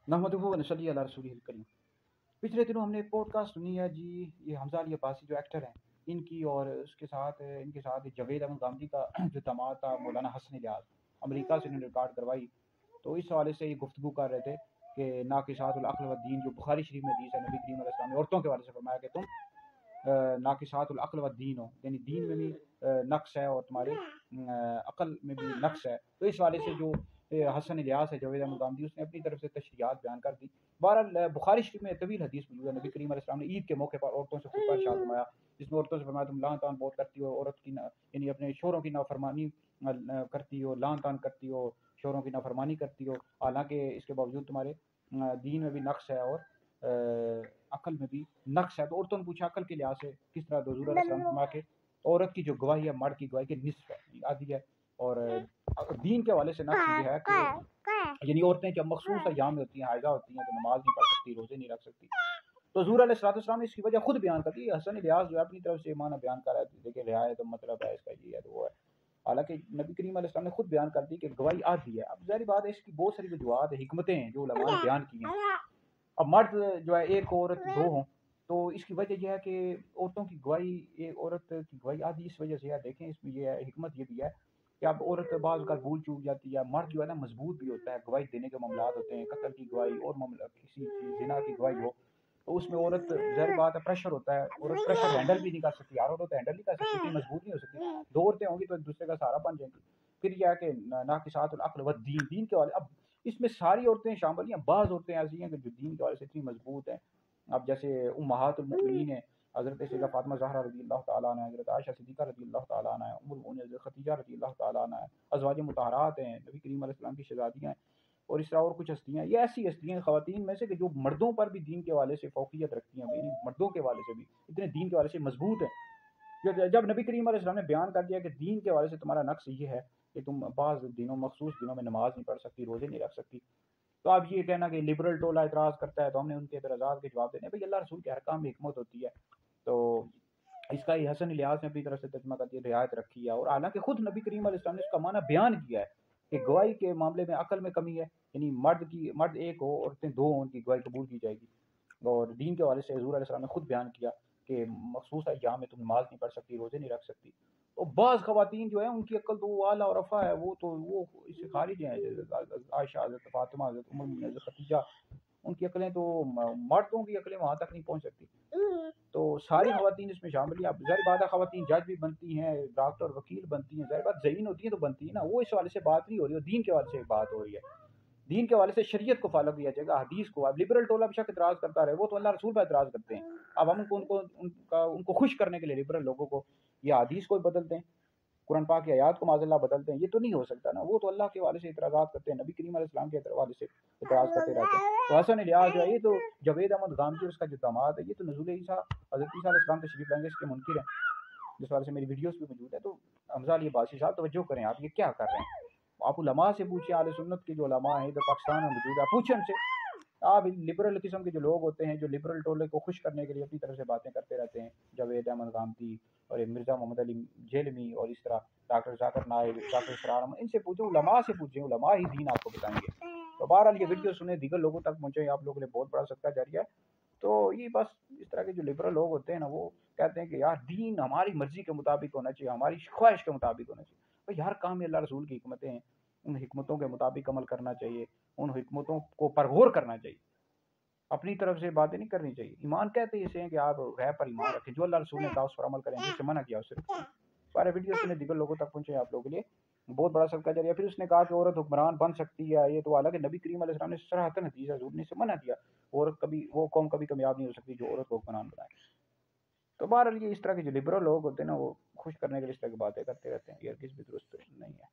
नहमदुहु व नसल्ली अला रसूलिहिल करीम। पिछले दिनों हमने एक पॉडकास्ट सुनी है जी, ये हमजा अली अब्बासी जो एक्टर हैं इनकी, और इनके साथ जावेद अहमद गांधी का जो दामाद था मौलाना हसन इलियास, अमेरिका से इन्होंने रिकॉर्ड करवाई। तो इस हवाले से ये गुफ्तगू कर रहे थे कि नाकिसातुल अक्ल व दीन, जो बुखारी शरीफ में हदीस है, नबी करीम अलैहि सल्लम ने औरतों के हवाले से फरमाया कि तुम नाकिसातुल अक्ल व दीन हो, यानी दीन में भी नक्स है और तुम्हारे अक्ल में भी नक्स है। तो इस हवाले से जो हसन इलियास है, जावेद अहमद गांधी, उसने अपनी तरफ से तशरीहात बयान कर दी। बहरहाल बुखारी शरीफ में तवील हदीस मौजूद है। नबी करीम अलैहि सल्लम ने ईद के मौके पर औरतों से खुतबा इरशाद फरमाया, जिसमें औरतों से फरमाया तुम लान तान बहुत करती हो, औरत की यानी अपने शोहरों की नाफरमानी करती हो, लान तान करती हो, शोहरों की नाफरमानी करती हो, हालांकि इसके बावजूद तुम्हारे दीन में भी नक्श है और अकल में भी नक्श है। तो औरतों ने पूछा अकल के लिहाज से किस तरह? तो हुजूर अलैहि सल्लम के औरत की जो गवाही है मर्द की गवाही के निस्फ है, आधी है। और दीन के हवाले से नक्श ये है कि यानी औरतें जब मखसूस अय्याम में होती हैं, हाइजा होती हैं, तो नमाज नहीं पढ़ सकती, रोजे नहीं रख सकती। तो हुजूर अलैहिस्सलाम ने इसकी वजह खुद बयान कर दी। हसन इलियास जो है अपनी तरफ से माना बयान कर रहा है, देखिए रियायत तो मतलब है इसका ये है तो वो है। हालांकि नबी करीम अलैहिस्सलाम ने खुद बयान कर दी कि गवाही आधी है। अब जाहिर बात है इसकी बहुत सारी वजूहात हिकमतें हैं जो उलमा ने बयान की हैं। अब मर्द जो है एक औरत दो हों, तो इसकी वजह यह है कि औरतों की गवाही, एक औरत की गवाही आधी इस वजह से है। देखें इसमें यह है, हिकमत ये भी है कि अब औरत बाज़ का भूल चूक जाती है, मर्द जो है ना मजबूत भी होता है, गवाही देने के मामलात होते हैं, कत्ल की गवाही और मामला किसी जिना की गवाही हो, तो उसमें औरत ज़ाहिर बात है प्रेशर होता है, औरत प्रेशर हैंडल भी नहीं कर सकती, हर औरत हैंडल नहीं कर सकती, इतनी मजबूत नहीं हो सकती। दो औरतें होंगी तो एक दूसरे का सहारा बन जाएंगी। फिर यह है कि नाकिसातुल अक्ल व दीन, दीन के वाले, अब इसमें सारी औरतें शामिल हैं, बाज़ औरतें ऐसी हैं कि जो दीन के वाले से इतनी मजबूत हैं। अब जैसे उम्महातुल मोमिनीन है, हज़रत सैयदा फातिमा ज़हरा रज़ियल्लाहु ताला अन्हा, हज़रत आयशा सिद्दीक़ा रज़ियल्लाहु ताला अन्हा, उम्मुल मोमिनीन हज़रत खदीजा रज़ियल्लाहु ताला अन्हा, अज़वाज मुतहहरात हैं, नबी करीम अलैहि सल्लम की शहज़ादियाँ हैं, और इस तरह और कुछ हस्तियाँ। ये ऐसी हस्तियाँ हैं ख़वातीन में से कि जो मर्दों पर भी दीन के हवाले से फ़ौक़ियत रखती हैं, यानी मर्दों के हवाले से भी इतने दीन के हवाले से मजबूत हैं। जब नबी करीम अलैहि सल्लम ने बयान कर दिया कि दीन के हवाले से तुम्हारा नक्श ये है कि तुम बाज़ दिनों, मखसूस दिनों में नमाज नहीं पढ़ सकती, रोज़े नहीं रख सकती, तो अब ये कहना कि लिबरल टोला एतराज़ करता है, तो हमने उनके एतराज़ात के जवाब देने, भाई अल्लाह रसूल के हर काम में हिकमत होती है। तो इसका ये हसन इलियास ने अपनी तरफ से तर्जुमा कर दिया, रियायत रखी है। और हालांकि खुद नबी करीम अलैहि सल्लम ने इसका माना बयान किया है कि गवाही के मामले में अकल में कमी है, यानी मर्द एक हो, औरतें दो हों, उनकी गवाही कबूल की जाएगी। और दीन के हवाले से हुजूर अलैहि सल्लम ने खुद बयान किया कि मखसूस अय्याम में तुम नमाज नहीं पढ़ सकती, रोजे नहीं रख सकती। तो बाज़ ख़वातीन जो है उनकी अक्ल तो आला और रफ़ा है, वो इससे खारिज हैं। आयशा, हज़रत फातिमा, हज़रत उम्मुल मोमिनीन, हज़रत खदीजा, उनकी अक्लें तो मर्दों की अक्लें वहाँ तक नहीं पहुँच सकती। तो सारी ख़वातीन इसमें शामिल हैं। अब ज़ाहिर बात है ख़वातीन जज भी बनती हैं, डॉक्टर वकील बनती हैं, ज़ाहिर बात ज़हीन होती हैं तो बनती है ना, वो इस हवाले से बात नहीं हो रही है, दीन के हवाले से बात हो रही है। दीन के हवाले से शरीयत को फॉलो किया जाएगा, हदीस को। अब लिबरल टोला बेशक एतराज़ करता रहे, वो तो अल्लाह रसूल पर एतराज़ करते हैं। अब हम उनको खुश करने के लिए लिबरल लोगों को या हदीस को बदल दें, कुरान पाक की आयत को माज़अल्लाह बदल दें, ये तो नहीं हो सकता ना। वो तो अल्लाह के हवाले से एतराज़ात करते हैं, नबी करीम अलैहि सलाम के हवाले से एतराज़ करते रहते हैं। तो हसन इलियास जो है, ये तो जावेद अहमद गांधी उसका जो दामाद है, ये तो नुज़ूल ईसा, हज़रत ईसा अलैहि सलाम तशरीफ़ लाएंगे, इसके मुनकिर हैं, जिस वजह से मेरी वीडियोस भी मौजूद है। तो हमजा अली अब्बासी साहब तवज्जो करें, आप ये क्या कर रहे हैं? आप उलमा से पूछें, आले सुन्नत के जो उलमा हैं इधर पाकिस्तान में मौजूद है, पूछें उनसे। आप लिबरल किस्म के जो लोग होते हैं, जो लिबरल टोले को खुश करने के लिए अपनी तरफ से बातें करते रहते हैं, जावेद अहमद गांधी और मिर्ज़ा मोहम्मद अली जेलमी और इस तरह डॉक्टर जाकिर नाइक, डॉक्टर इसरार अहमद, इनसे पूछें, उलमा से पूछें, उलमा ही दीन आपको बताएंगे। तो बहरहाल ये वीडियो सुने, दीगर लोगों तक पहुँचे, आप लोगों के लिए बहुत बड़ा सदका जारिया है। तो ये बस इस तरह के जो लिबरल लोग होते हैं ना, वो कहते हैं कि यार दीन हमारी मर्जी के मुताबिक होना चाहिए, हमारी ख्वाहिश के मुताबिक होना चाहिए। भाई हर काम में अल्लाह रसूल की हिकमतें हैं, उन हिकमतों के मुताबिक अमल करना चाहिए, उन हिकमतों को परगौर करना चाहिए, अपनी तरफ से बातें नहीं करनी चाहिए। ईमान कहते ही इसे हैं कि आप गैब पर ईमान रखें, जो अल्लाह रसूल ने कहा उस पर अमल करें, जिससे मना किया उससे रुकें। सारे वीडियो सुने, दीगर लोगों तक पहुंचे, आप लोगों के लिए बहुत बड़ा सदका जारिया। फिर उसने कहा कि औरत हुक्मरान बन सकती है, ये तो हालांकि नबी करीम अलैहि सलाम ने सराहतन हदीस हजूर ने इसे मना किया। औरत कभी, वो कौम कभी कामयाब नहीं हो सकती जो औरत को हुक्मरान बनाए। तो बहरहाल ये इस तरह के जो लिबरल लोग होते हैं ना, वो खुश करने के लिए इस तरह की बातें करते रहते हैं, ये किस भी दुरुस्त नहीं है।